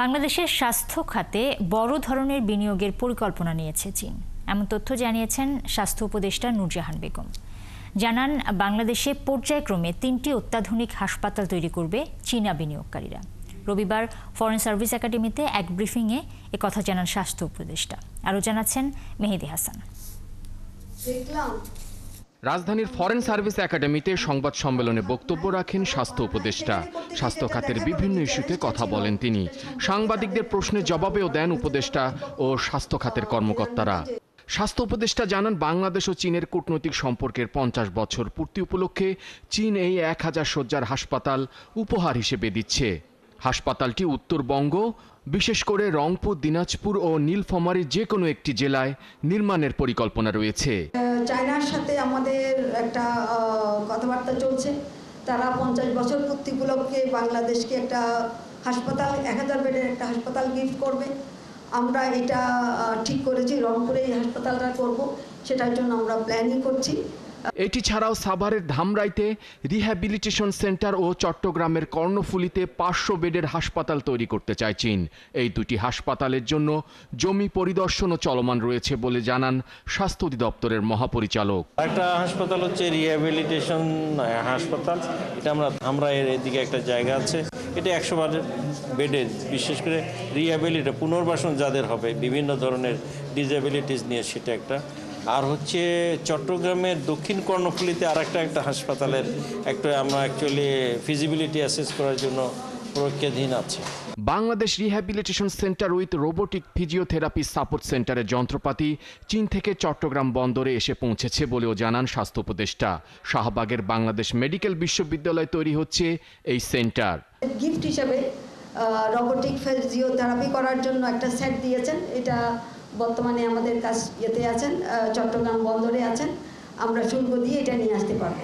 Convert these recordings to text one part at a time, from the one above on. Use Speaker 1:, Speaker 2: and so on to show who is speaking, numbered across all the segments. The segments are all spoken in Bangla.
Speaker 1: বাংলাদেশের স্বাস্থ্য খাতে বড় ধরনের বিনিয়োগের পরিকল্পনা নিয়েছে চীন, এমন তথ্য জানিয়েছেন স্বাস্থ্য উপদেষ্টা নূরজাহান বেগম। জানান, বাংলাদেশে পর্যায়ক্রমে 3টি অত্যাধুনিক হাসপাতাল তৈরি করবে চীনা বিনিয়োগকারীরা। রবিবার ফরেন সার্ভিস একাডেমিতে এক ব্রিফিংয়ে একথা জানান স্বাস্থ্য উপদেষ্টা। আরও জানাচ্ছেন মেহেদী হাসান।
Speaker 2: রাজধানীর ফরেন সার্ভিস একাডেমিতে সংবাদ সম্মেলনে বক্তব্য রাখেন স্বাস্থ্য উপদেষ্টা। স্বাস্থ্য খাতের বিভিন্ন ইস্যুতে কথা বলেন তিনি। সাংবাদিকদের প্রশ্নের জবাবেও দেন উপদেষ্টা ও স্বাস্থ্য খাতের কর্মকর্তারা। স্বাস্থ্য উপদেষ্টা জানান, বাংলাদেশ ও চীনের কূটনৈতিক সম্পর্কের 50 বছর পূর্তি উপলক্ষে চীন এই 1000 শয্যার হাসপাতাল উপহার হিসেবে দিচ্ছে। হাসপাতালটি উত্তরবঙ্গ, বিশেষ করে রংপুর, দিনাজপুর ও নীলফামারীর যে কোনো একটি জেলায় নির্মাণের পরিকল্পনা রয়েছে।
Speaker 3: চায়নার সাথে আমাদের একটা কথাবার্তা চলছে। তারা 50 বছর পূর্তি উপলক্ষে বাংলাদেশকে একটা হাসপাতাল, 1000 বেডের একটা হাসপাতাল গিফট করবে। আমরা এটা ঠিক করেছি, রংপুরে এই হাসপাতালটা করব, সেটার জন্য আমরা প্ল্যানিং করছি।
Speaker 2: এটি ছাড়াও সাভারের ধামরাইতে রিহ্যাবিলিটেশন সেন্টার ও চট্টগ্রামের কর্ণফুলীতে 500 বেডের হাসপাতাল তৈরি করতে চায় চীন। এই দুটি হাসপাতালের জন্য জমি পরিদর্শনও চলমান রয়েছে বলে জানান স্বাস্থ্য অধিদপ্তরের মহাপরিচালক।
Speaker 4: একটা হাসপাতাল হচ্ছে রিহ্যাবিলিটেশন হাসপাতাল, এটা আমরা এদিকে একটা জায়গা আছে, এটা 100 বেডের, বিশেষ করে রিহ্যাবিলিটি পুনর্বাসন যাদের হবে বিভিন্ন ধরনের ডিসএবিলিটিস নিয়ে, সেটা একটা। আর হচ্ছে চট্টগ্রামের দক্ষিণ কর্ণফুলীতে আর একটা হাসপাতালের আমরা অ্যাকচুয়ালি ফিজিবিলিটি অ্যাসেস করার জন্য প্রক্রিয়াধীন আছে।
Speaker 2: Bangladesh rehabilitation centre with robotic physiotherapy support সেন্টারের যন্ত্রপাতি চীন থেকে চট্টগ্রাম বন্দরে এসে পৌঁছেছে বলেও জানান স্বাস্থ্য উপদেষ্টা। শাহবাগের বাংলাদেশ মেডিকেল বিশ্ববিদ্যালয়ে তৈরি হচ্ছে এই সেন্টার।
Speaker 3: গিফট হিসেবে রোবোটিক ফিজিওথেরাপি করার জন্য একটা সেট দিয়েছেন। এটা বর্তমানে আমাদের কাছে আছেন, চট্টগ্রাম বন্দরে আছেন। আমরা শুল্ক দিয়ে এটা নিয়ে আসতে পারবো।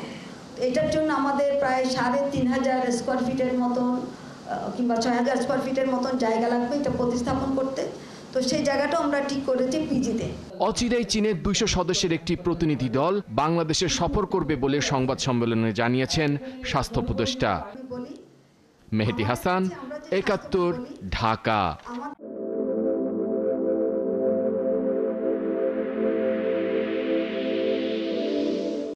Speaker 3: এটার জন্য আমাদের প্রায় 3500 স্কোয়ার ফিটের মতন কিংবা 6000 স্কোয়ার ফিটের মতন জায়গা লাগবে এটা প্রতিস্থাপন করতে। তো সেই জায়গাটা আমরা ঠিক করেছি পিজিতে।
Speaker 2: অচিরেই চীনের 200 সদস্যের একটি প্রতিনিধি দল বাংলাদেশে সফর করবে বলে সংবাদ সম্মেলনে জানিয়েছেন স্বাস্থ্য উপদেষ্টা। মেহেদী হাসান, 71, ঢাকা।